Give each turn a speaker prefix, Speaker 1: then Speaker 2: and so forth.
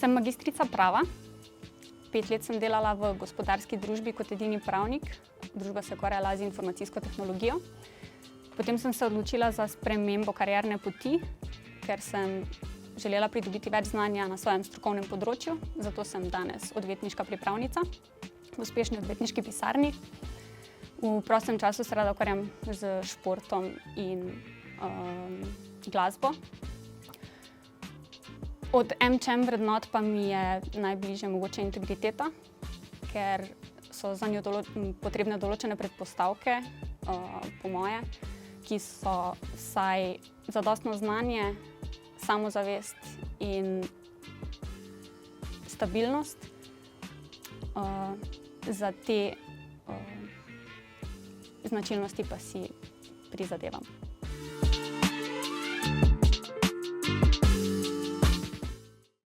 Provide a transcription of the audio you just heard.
Speaker 1: Sem magistrica prava. 5 let sem delala v gospodarski družbi kot edini pravnik. Družba se je ukvarjala z informacijsko tehnologijo. Potem sem se odločila za spremembo karierne poti, ker sem želela pridobiti več znanja na svojem strokovnem področju. Zato sem danes odvetniška pripravnica v uspešni odvetniški pisarni. V prostem času se rada ukvarjam z športom in glasbo. Od vrednot pa mi je najbližje mogoče integriteta, ker so zanjo potrebne določene predpostavke, po moje, ki so vsaj zadostno znanje, samozavest in stabilnost. Za te značilnosti pa si prizadevam.